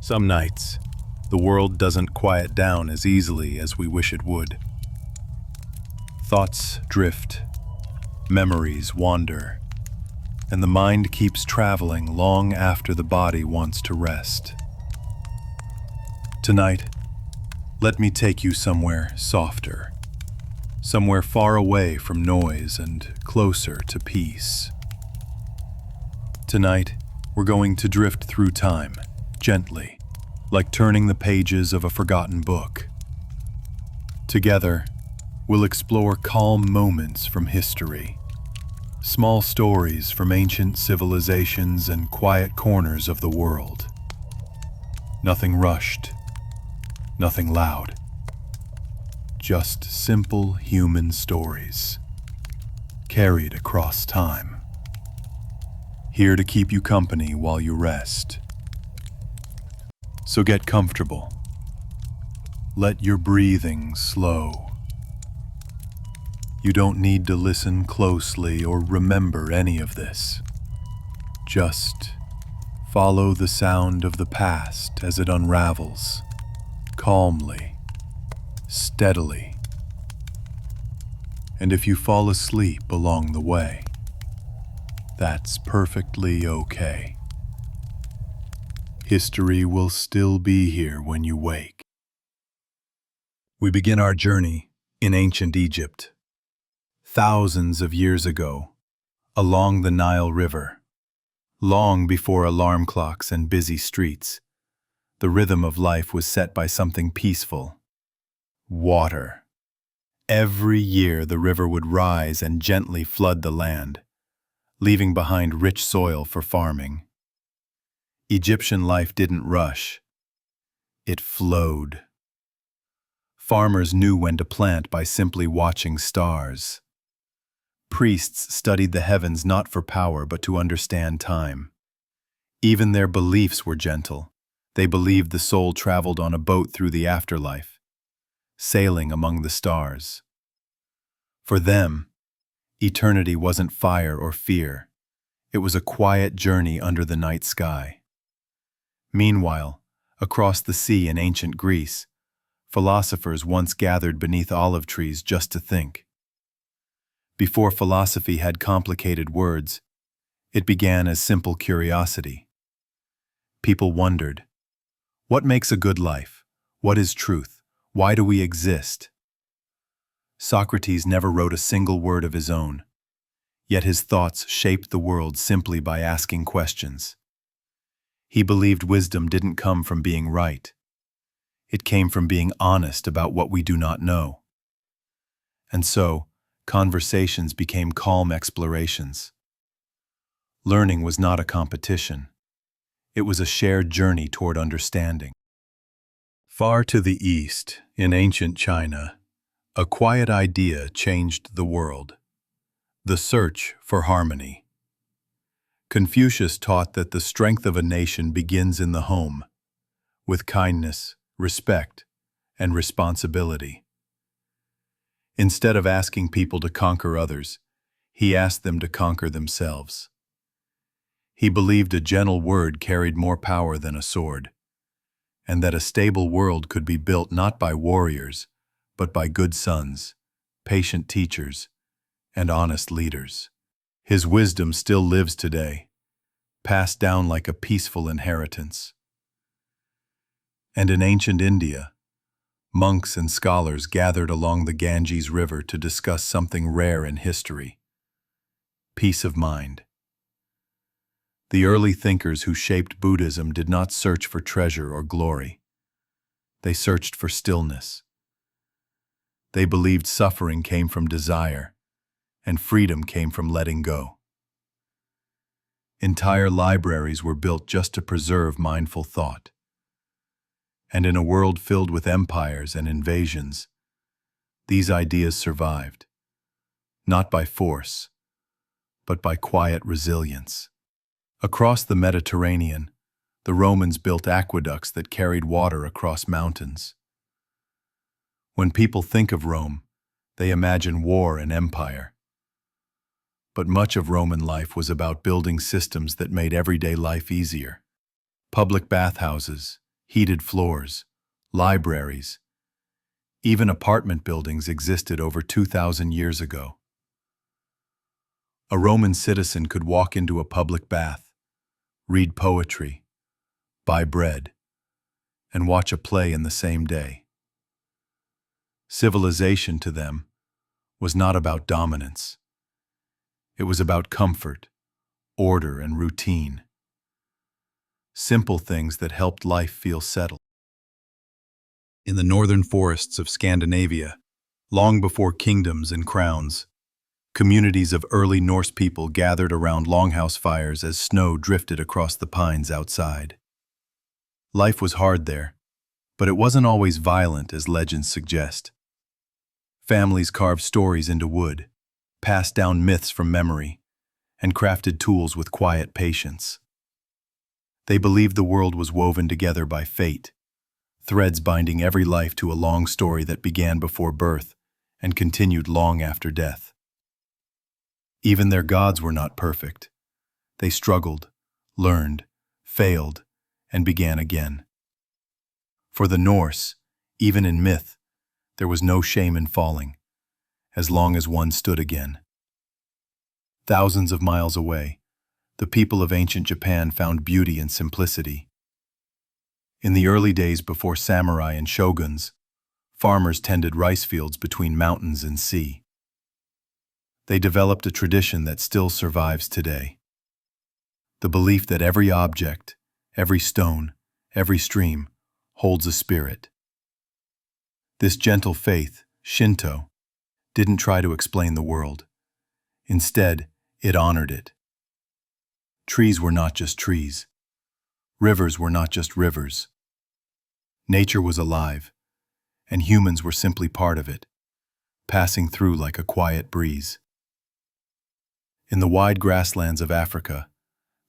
Some nights, the world doesn't quiet down as easily as we wish it would. Thoughts drift, memories wander, and the mind keeps traveling long after the body wants to rest. Tonight, let me take you somewhere softer, somewhere far away from noise and closer to peace. Tonight, we're going to drift through time, gently, like turning the pages of a forgotten book. Together, we'll explore calm moments from history, small stories from ancient civilizations and quiet corners of the world. Nothing rushed, nothing loud. Just simple human stories, carried across time. Here to keep you company while you rest. So get comfortable. Let your breathing slow. You don't need to listen closely or remember any of this. Just follow the sound of the past as it unravels, calmly, steadily. And if you fall asleep along the way, that's perfectly okay. History will still be here when you wake. We begin our journey in ancient Egypt. Thousands of years ago, along the Nile River, long before alarm clocks and busy streets, the rhythm of life was set by something peaceful: water. Every year the river would rise and gently flood the land, leaving behind rich soil for farming. Egyptian life didn't rush. It flowed. Farmers knew when to plant by simply watching stars. Priests studied the heavens not for power but to understand time. Even their beliefs were gentle. They believed the soul traveled on a boat through the afterlife, sailing among the stars. For them, eternity wasn't fire or fear. It was a quiet journey under the night sky. Meanwhile, across the sea in ancient Greece, philosophers once gathered beneath olive trees just to think. Before philosophy had complicated words, it began as simple curiosity. People wondered, what makes a good life? What is truth? Why do we exist? Socrates never wrote a single word of his own, yet his thoughts shaped the world simply by asking questions. He believed wisdom didn't come from being right. It came from being honest about what we do not know. And so, conversations became calm explorations. Learning was not a competition. It was a shared journey toward understanding. Far to the east, in ancient China, a quiet idea changed the world: the search for harmony. Confucius taught that the strength of a nation begins in the home, with kindness, respect, and responsibility. Instead of asking people to conquer others, he asked them to conquer themselves. He believed a gentle word carried more power than a sword, and that a stable world could be built not by warriors, but by good sons, patient teachers, and honest leaders. His wisdom still lives today, passed down like a peaceful inheritance. And in ancient India, monks and scholars gathered along the Ganges River to discuss something rare in history: peace of mind. The early thinkers who shaped Buddhism did not search for treasure or glory. They searched for stillness. They believed suffering came from desire, and freedom came from letting go. Entire libraries were built just to preserve mindful thought. And in a world filled with empires and invasions, these ideas survived, not by force, but by quiet resilience. Across the Mediterranean, the Romans built aqueducts that carried water across mountains. When people think of Rome, they imagine war and empire. But much of Roman life was about building systems that made everyday life easier. Public bathhouses, Heated floors, libraries, even apartment buildings existed over 2,000 years ago. A Roman citizen could walk into a public bath, read poetry, buy bread, and watch a play in the same day. Civilization to them was not about dominance. It was about comfort, order, and routine. Simple things that helped life feel settled. In the northern forests of Scandinavia, long before kingdoms and crowns, communities of early Norse people gathered around longhouse fires as snow drifted across the pines outside. Life was hard there, but it wasn't always violent as legends suggest. Families carved stories into wood, passed down myths from memory, and crafted tools with quiet patience. They believed the world was woven together by fate, threads binding every life to a long story that began before birth and continued long after death. Even their gods were not perfect. They struggled, learned, failed, and began again. For the Norse, even in myth, there was no shame in falling, as long as one stood again. Thousands of miles away, the people of ancient Japan found beauty in simplicity. In the early days before samurai and shoguns, farmers tended rice fields between mountains and sea. They developed a tradition that still survives today. The belief that every object, every stone, every stream, holds a spirit. This gentle faith, Shinto, didn't try to explain the world. Instead, it honored it. Trees were not just trees. Rivers were not just rivers. Nature was alive, and humans were simply part of it, passing through like a quiet breeze. In the wide grasslands of Africa,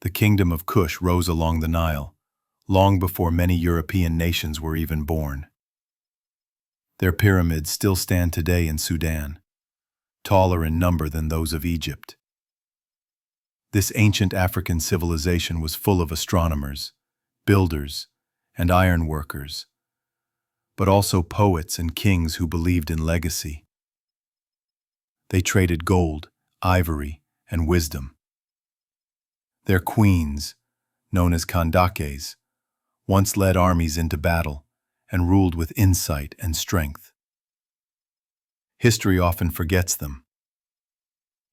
the kingdom of Kush rose along the Nile, long before many European nations were even born. Their pyramids still stand today in Sudan, taller in number than those of Egypt. This ancient African civilization was full of astronomers, builders, and iron workers, but also poets and kings who believed in legacy. They traded gold, ivory, and wisdom. Their queens, known as kandakes, once led armies into battle and ruled with insight and strength. History often forgets them,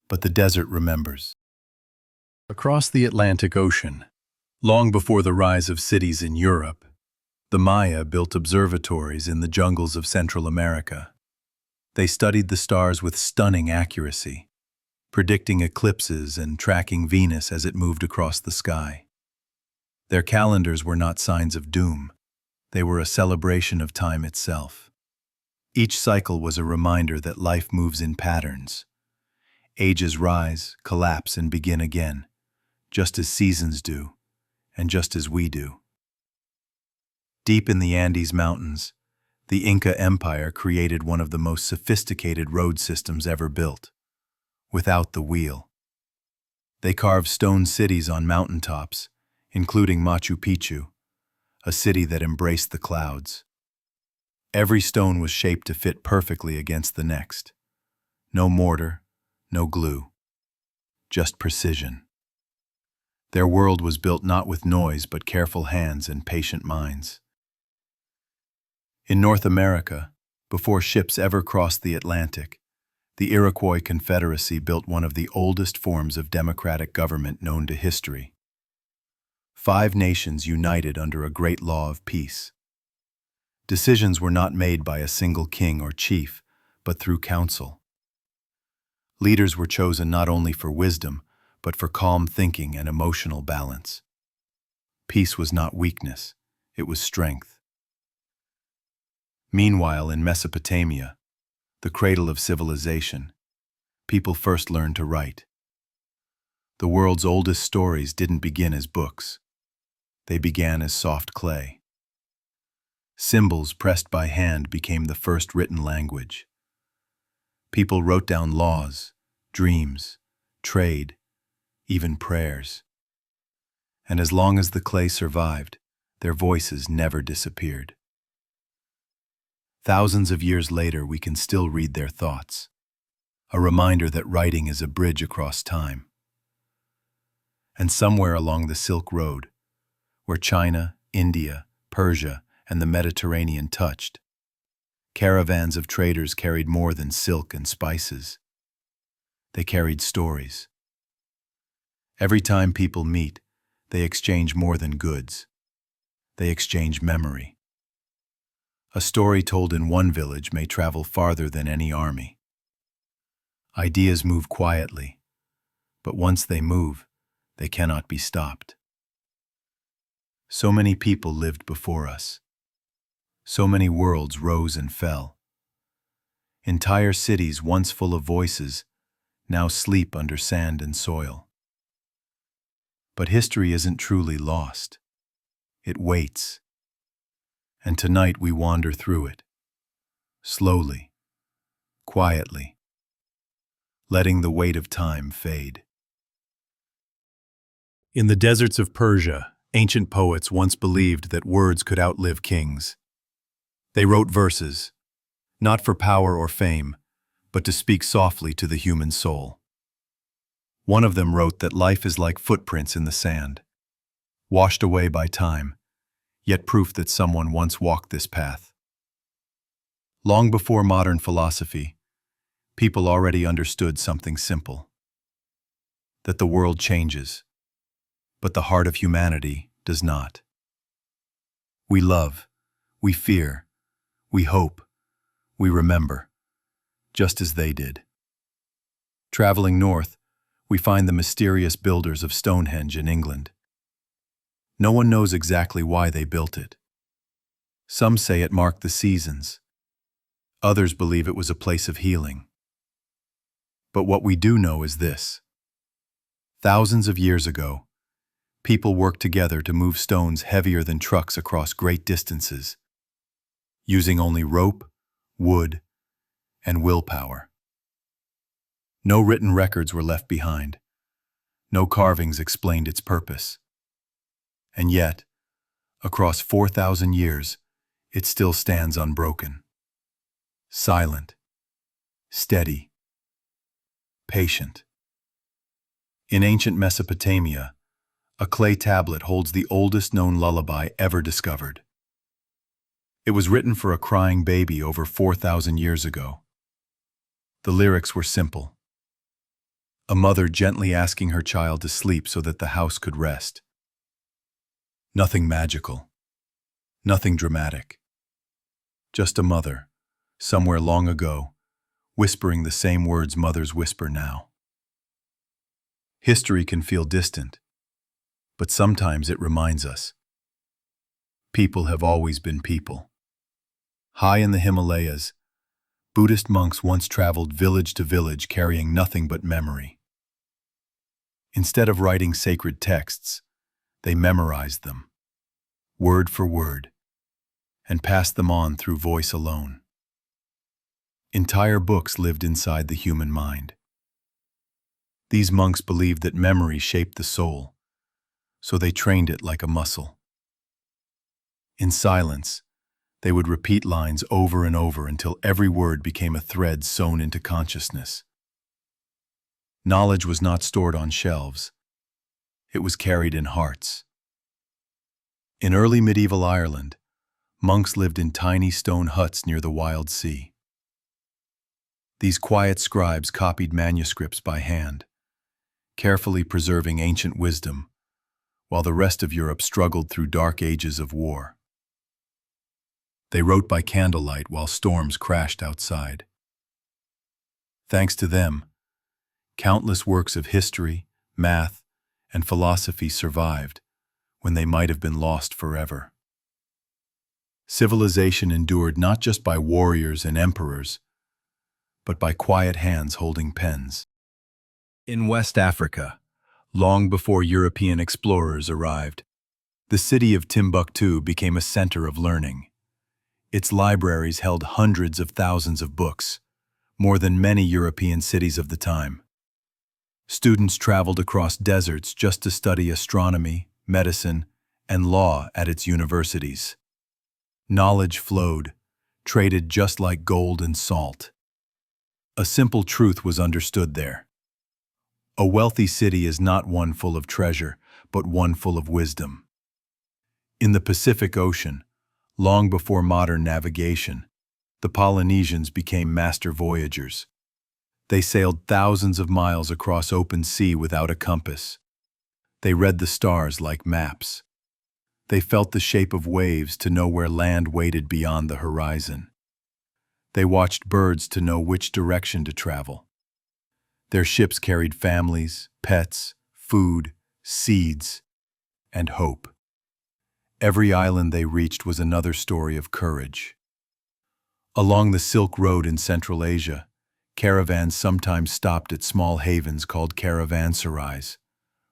but the desert remembers. Across the Atlantic Ocean, long before the rise of cities in Europe, the Maya built observatories in the jungles of Central America. They studied the stars with stunning accuracy, predicting eclipses and tracking Venus as it moved across the sky. Their calendars were not signs of doom. They were a celebration of time itself. Each cycle was a reminder that life moves in patterns. Ages rise, collapse, and begin again, just as seasons do, and just as we do. Deep in the Andes Mountains, the Inca Empire created one of the most sophisticated road systems ever built, without the wheel. They carved stone cities on mountaintops, including Machu Picchu, a city that embraced the clouds. Every stone was shaped to fit perfectly against the next. No mortar, no glue, just precision. Their world was built not with noise but careful hands and patient minds. In North America, before ships ever crossed the Atlantic, the Iroquois Confederacy built one of the oldest forms of democratic government known to history. 5 nations united under a great law of peace. Decisions were not made by a single king or chief, but through council. Leaders were chosen not only for wisdom, but for calm thinking and emotional balance. Peace was not weakness, it was strength. Meanwhile, in Mesopotamia, the cradle of civilization, people first learned to write. The world's oldest stories didn't begin as books. They began as soft clay. Symbols pressed by hand became the first written language. People wrote down laws, dreams, trade, even prayers. And as long as the clay survived, their voices never disappeared. Thousands of years later, we can still read their thoughts, a reminder that writing is a bridge across time. And somewhere along the Silk Road, where China, India, Persia, and the Mediterranean touched, caravans of traders carried more than silk and spices. They carried stories. Every time people meet, they exchange more than goods. They exchange memory. A story told in one village may travel farther than any army. Ideas move quietly, but once they move, they cannot be stopped. So many people lived before us. So many worlds rose and fell. Entire cities once full of voices now sleep under sand and soil. But history isn't truly lost. It waits. And tonight we wander through it, slowly, quietly, letting the weight of time fade. In the deserts of Persia, ancient poets once believed that words could outlive kings. They wrote verses, not for power or fame, but to speak softly to the human soul. One of them wrote that life is like footprints in the sand, washed away by time, yet proof that someone once walked this path. Long before modern philosophy, people already understood something simple: that the world changes, but the heart of humanity does not. We love, we fear, we hope, we remember, just as they did. Traveling north, we find the mysterious builders of Stonehenge in England. No one knows exactly why they built it. Some say it marked the seasons. Others believe it was a place of healing. But what we do know is this: thousands of years ago, people worked together to move stones heavier than trucks across great distances, using only rope, wood, and willpower. No written records were left behind. No carvings explained its purpose. And yet, across 4,000 years, it still stands unbroken. Silent, steady, patient. In ancient Mesopotamia, a clay tablet holds the oldest known lullaby ever discovered. It was written for a crying baby over 4,000 years ago. The lyrics were simple: a mother gently asking her child to sleep so that the house could rest. Nothing magical, nothing dramatic. Just a mother, somewhere long ago, whispering the same words mothers whisper now. History can feel distant, but sometimes it reminds us. People have always been people. High in the Himalayas, Buddhist monks once traveled village to village carrying nothing but memory. Instead of writing sacred texts, they memorized them, word for word, and passed them on through voice alone. Entire books lived inside the human mind. These monks believed that memory shaped the soul, so they trained it like a muscle. In silence, they would repeat lines over and over until every word became a thread sewn into consciousness. Knowledge was not stored on shelves. It was carried in hearts. In early medieval Ireland, monks lived in tiny stone huts near the wild sea. These quiet scribes copied manuscripts by hand, carefully preserving ancient wisdom, while the rest of Europe struggled through dark ages of war. They wrote by candlelight while storms crashed outside. Thanks to them, countless works of history, math, and philosophy survived when they might have been lost forever. Civilization endured not just by warriors and emperors, but by quiet hands holding pens. In West Africa, long before European explorers arrived, the city of Timbuktu became a center of learning. Its libraries held hundreds of thousands of books, more than many European cities of the time. Students traveled across deserts just to study astronomy, medicine, and law at its universities. Knowledge flowed, traded just like gold and salt. A simple truth was understood there. A wealthy city is not one full of treasure, but one full of wisdom. In the Pacific Ocean, long before modern navigation, the Polynesians became master voyagers. They sailed thousands of miles across open sea without a compass. They read the stars like maps. They felt the shape of waves to know where land waited beyond the horizon. They watched birds to know which direction to travel. Their ships carried families, pets, food, seeds, and hope. Every island they reached was another story of courage. Along the Silk Road in Central Asia, caravans sometimes stopped at small havens called caravanserais,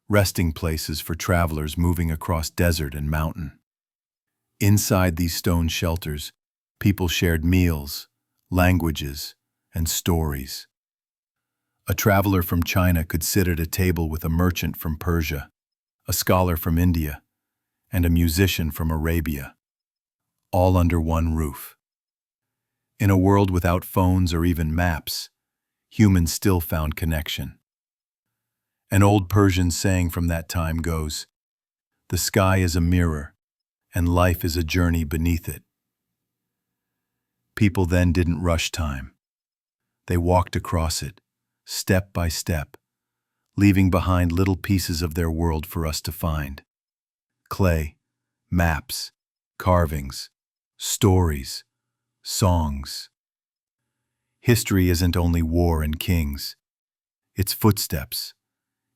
resting places for travelers moving across desert and mountain. Inside these stone shelters, people shared meals, languages, and stories. A traveler from China could sit at a table with a merchant from Persia, a scholar from India, and a musician from Arabia, all under one roof. In a world without phones or even maps, humans still found connection. An old Persian saying from that time goes, "The sky is a mirror, and life is a journey beneath it." People then didn't rush time. They walked across it, step by step, leaving behind little pieces of their world for us to find. Clay, maps, carvings, stories, songs. History isn't only war and kings. It's footsteps,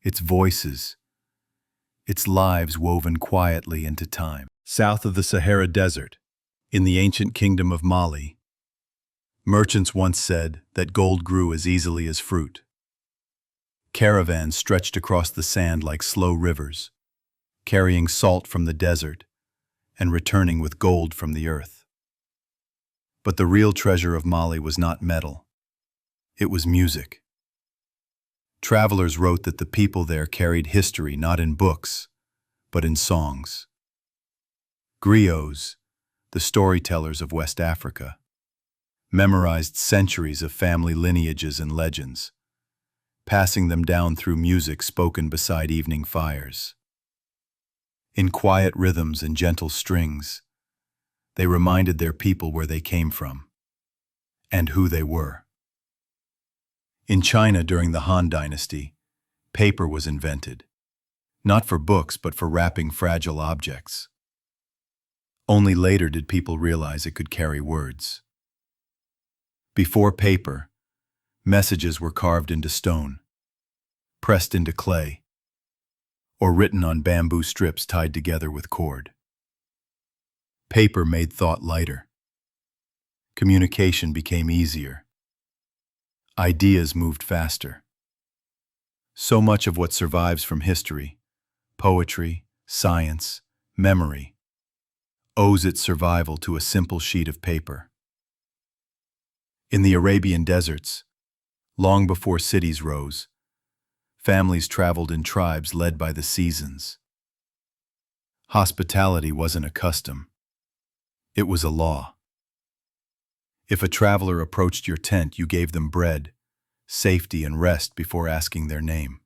it's voices, it's lives woven quietly into time. South of the Sahara Desert, in the ancient kingdom of Mali, merchants once said that gold grew as easily as fruit. Caravans stretched across the sand like slow rivers, carrying salt from the desert and returning with gold from the earth. But the real treasure of Mali was not metal. It was music. Travelers wrote that the people there carried history not in books, but in songs. Griots, the storytellers of West Africa, memorized centuries of family lineages and legends, passing them down through music spoken beside evening fires. In quiet rhythms and gentle strings, they reminded their people where they came from and who they were. In China during the Han Dynasty, paper was invented, not for books but for wrapping fragile objects. Only later did people realize it could carry words. Before paper, messages were carved into stone, pressed into clay, or written on bamboo strips tied together with cord. Paper made thought lighter. Communication became easier. Ideas moved faster. So much of what survives from history, poetry, science, memory, owes its survival to a simple sheet of paper. In the Arabian deserts, long before cities rose, families traveled in tribes led by the seasons. Hospitality wasn't a custom. It was a law. If a traveler approached your tent, you gave them bread, safety, and rest before asking their name.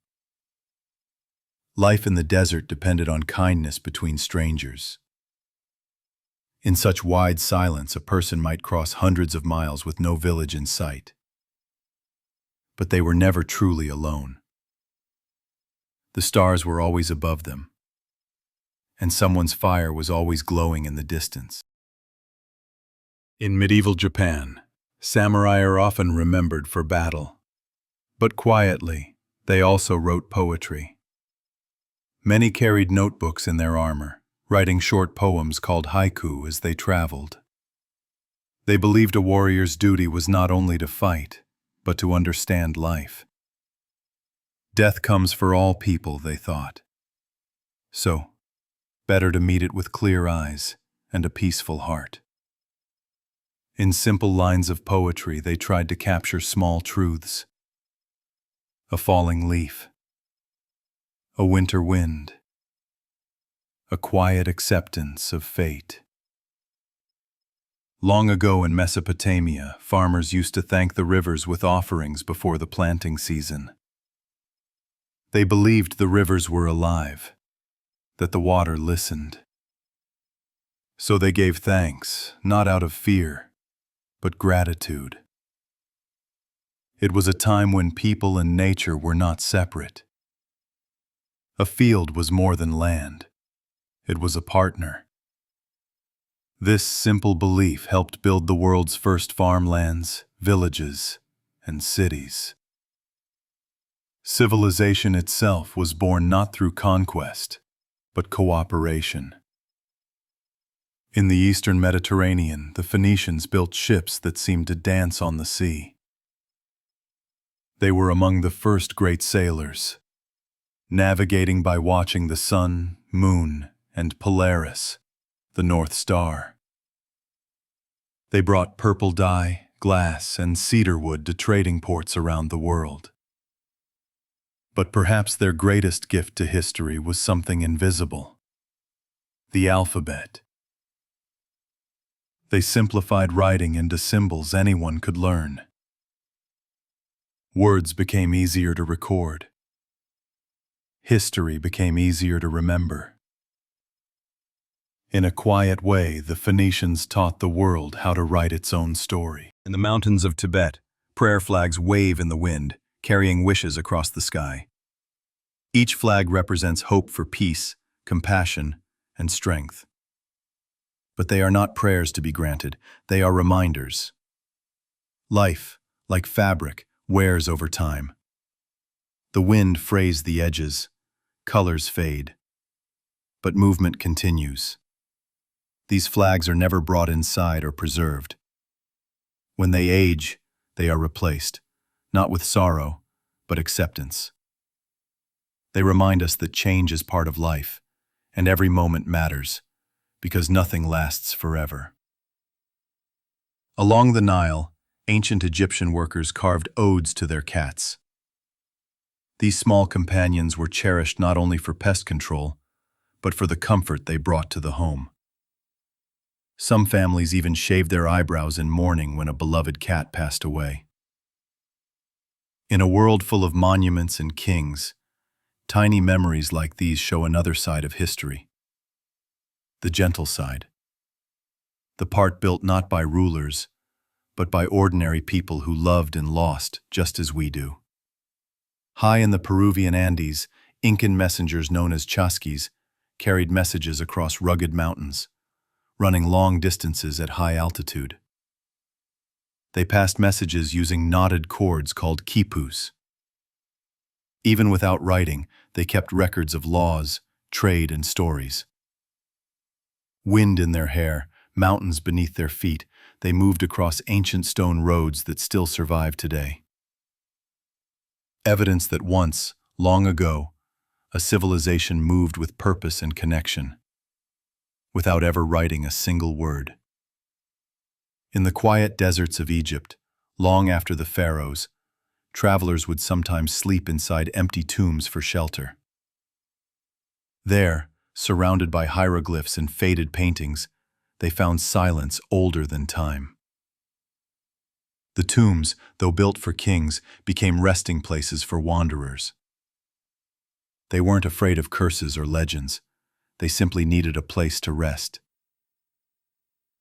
Life in the desert depended on kindness between strangers. In such wide silence, a person might cross hundreds of miles with no village in sight. But they were never truly alone. The stars were always above them, and someone's fire was always glowing in the distance. In medieval Japan, samurai are often remembered for battle. But quietly, they also wrote poetry. Many carried notebooks in their armor, writing short poems called haiku as they traveled. They believed a warrior's duty was not only to fight, but to understand life. Death comes for all people, they thought. So, better to meet it with clear eyes and a peaceful heart. In simple lines of poetry, they tried to capture small truths. A falling leaf, a winter wind, a quiet acceptance of fate. Long ago in Mesopotamia, farmers used to thank the rivers with offerings before the planting season. They believed the rivers were alive, that the water listened. So they gave thanks, not out of fear, but gratitude. It was a time when people and nature were not separate. A field was more than land. It was a partner. This simple belief helped build the world's first farmlands, villages, and cities. Civilization itself was born not through conquest, but cooperation. In the eastern Mediterranean, the Phoenicians built ships that seemed to dance on the sea. They were among the first great sailors, navigating by watching the sun, moon, and Polaris, the North Star. They brought purple dye, glass, and cedar wood to trading ports around the world. But perhaps their greatest gift to history was something invisible: the alphabet. They simplified writing into symbols anyone could learn. Words became easier to record. History became easier to remember. In a quiet way, the Phoenicians taught the world how to write its own story. In the mountains of Tibet, prayer flags wave in the wind, carrying wishes across the sky. Each flag represents hope for peace, compassion, and strength. But they are not prayers to be granted, they are reminders. Life, like fabric, wears over time. The wind frays the edges, colors fade, but movement continues. These flags are never brought inside or preserved. When they age, they are replaced, not with sorrow, but acceptance. They remind us that change is part of life, and every moment matters, because nothing lasts forever. Along the Nile, ancient Egyptian workers carved odes to their cats. These small companions were cherished not only for pest control, but for the comfort they brought to the home. Some families even shaved their eyebrows in mourning when a beloved cat passed away. In a world full of monuments and kings, tiny memories like these show another side of history. The gentle side. The part built not by rulers, but by ordinary people who loved and lost just as we do. High in the Peruvian Andes, Incan messengers known as chasquis carried messages across rugged mountains, running long distances at high altitude. They passed messages using knotted cords called quipus. Even without writing, they kept records of laws, trade, and stories. Wind in their hair, mountains beneath their feet, they moved across ancient stone roads that still survive today. Evidence that once, long ago, a civilization moved with purpose and connection, without ever writing a single word. In the quiet deserts of Egypt, long after the pharaohs, travelers would sometimes sleep inside empty tombs for shelter. There, surrounded by hieroglyphs and faded paintings, they found silence older than time. The tombs, though built for kings, became resting places for wanderers. They weren't afraid of curses or legends. They simply needed a place to rest.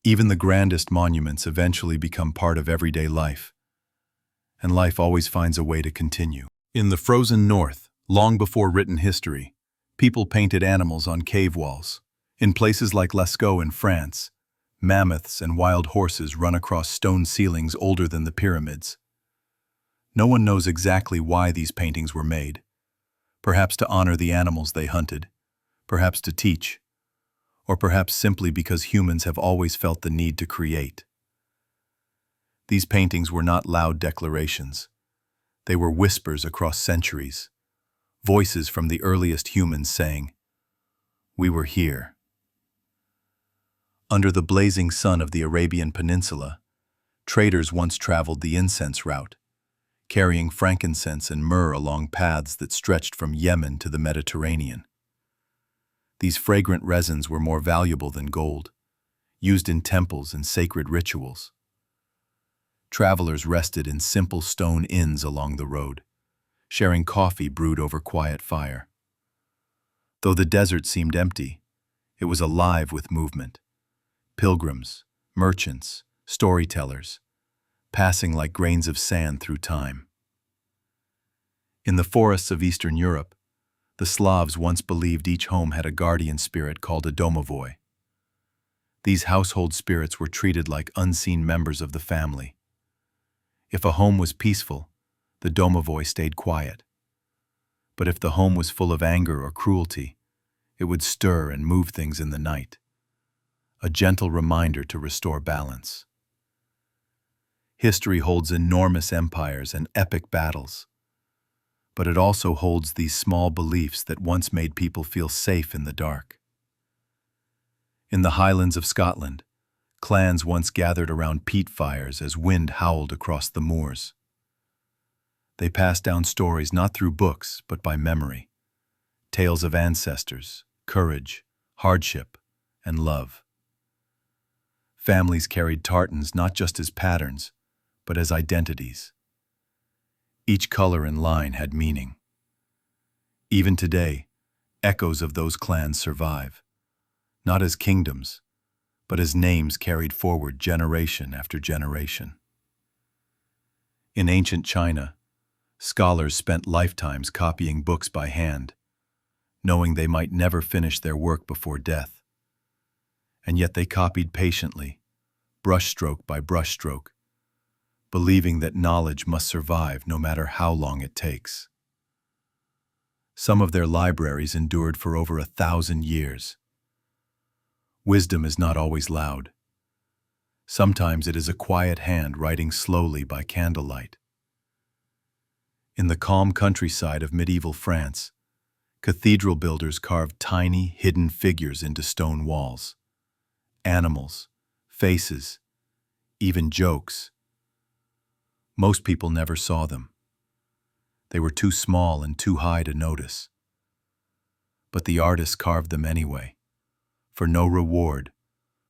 Even the grandest monuments eventually become part of everyday life, and life always finds a way to continue. In the frozen north, long before written history, people painted animals on cave walls. In places like Lascaux in France, mammoths and wild horses run across stone ceilings older than the pyramids. No one knows exactly why these paintings were made. Perhaps to honor the animals they hunted, perhaps to teach, or perhaps simply because humans have always felt the need to create. These paintings were not loud declarations. They were whispers across centuries, voices from the earliest humans saying, "We were here." Under the blazing sun of the Arabian Peninsula, traders once traveled the incense route, carrying frankincense and myrrh along paths that stretched from Yemen to the Mediterranean. These fragrant resins were more valuable than gold, used in temples and sacred rituals. Travelers rested in simple stone inns along the road, sharing coffee brewed over quiet fire. Though the desert seemed empty, it was alive with movement. Pilgrims, merchants, storytellers, passing like grains of sand through time. In the forests of Eastern Europe, the Slavs once believed each home had a guardian spirit called a domovoi. These household spirits were treated like unseen members of the family. If a home was peaceful, the domovoi stayed quiet. But if the home was full of anger or cruelty, it would stir and move things in the night. A gentle reminder to restore balance. History holds enormous empires and epic battles, but it also holds these small beliefs that once made people feel safe in the dark. In the Highlands of Scotland, clans once gathered around peat fires as wind howled across the moors. They passed down stories not through books, but by memory. Tales of ancestors, courage, hardship, and love. Families carried tartans not just as patterns, but as identities. Each color and line had meaning. Even today, echoes of those clans survive, not as kingdoms, but as names carried forward generation after generation. In ancient China, scholars spent lifetimes copying books by hand, knowing they might never finish their work before death. And yet they copied patiently, brushstroke by brushstroke, believing that knowledge must survive no matter how long it takes. Some of their libraries endured for over 1,000 years. Wisdom is not always loud. Sometimes it is a quiet hand writing slowly by candlelight. In the calm countryside of medieval France, cathedral builders carved tiny, hidden figures into stone walls. Animals, faces, even jokes. Most people never saw them. They were too small and too high to notice. But the artists carved them anyway, for no reward,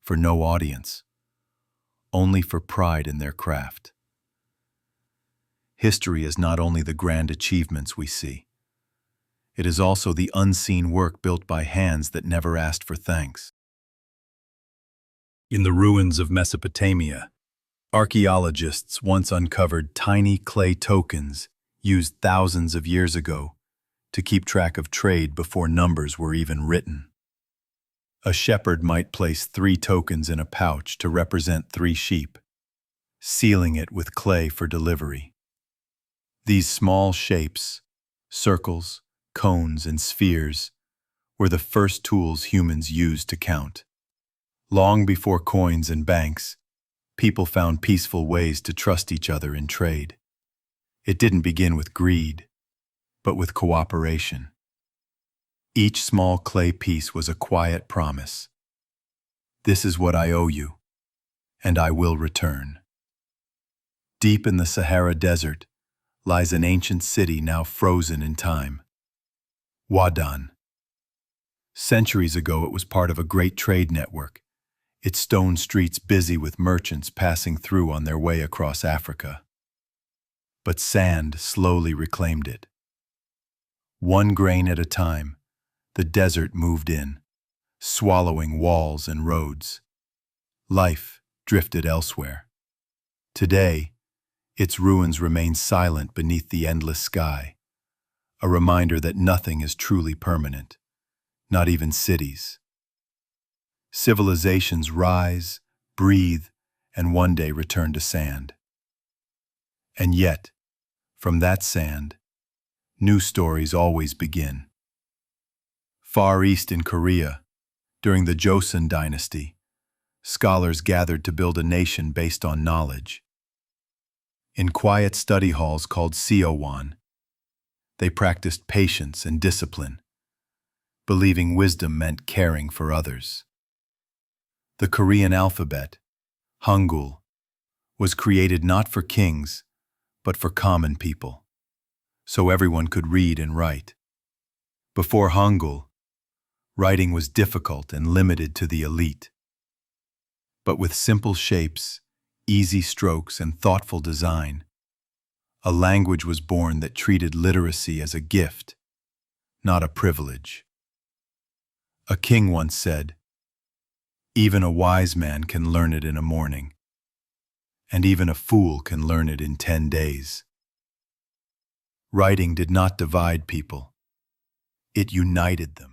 for no audience, only for pride in their craft. History is not only the grand achievements we see. It is also the unseen work built by hands that never asked for thanks. In the ruins of Mesopotamia, archaeologists once uncovered tiny clay tokens used thousands of years ago to keep track of trade before numbers were even written. A shepherd might place 3 tokens in a pouch to represent 3 sheep, sealing it with clay for delivery. These small shapes, circles, cones, and spheres, were the first tools humans used to count. Long before coins and banks, people found peaceful ways to trust each other in trade. It didn't begin with greed, but with cooperation. Each small clay piece was a quiet promise. This is what I owe you, and I will return. Deep in the Sahara Desert lies an ancient city now frozen in time. Wadan. Centuries ago it was part of a great trade network, its stone streets busy with merchants passing through on their way across Africa. But sand slowly reclaimed it. One grain at a time, the desert moved in, swallowing walls and roads. Life drifted elsewhere. Today, its ruins remain silent beneath the endless sky, a reminder that nothing is truly permanent, not even cities. Civilizations rise, breathe, and one day return to sand. And yet, from that sand, new stories always begin. Far east in Korea, during the Joseon dynasty, scholars gathered to build a nation based on knowledge. In quiet study halls called Seowon, they practiced patience and discipline, believing wisdom meant caring for others. The Korean alphabet, Hangul, was created not for kings, but for common people, so everyone could read and write. Before Hangul, Writing was difficult and limited to the elite. But with simple shapes, easy strokes, and thoughtful design, a language was born that treated literacy as a gift, not a privilege. A king once said, "Even a wise man can learn it in a morning, and even a fool can learn it in 10 days." Writing did not divide people, it united them.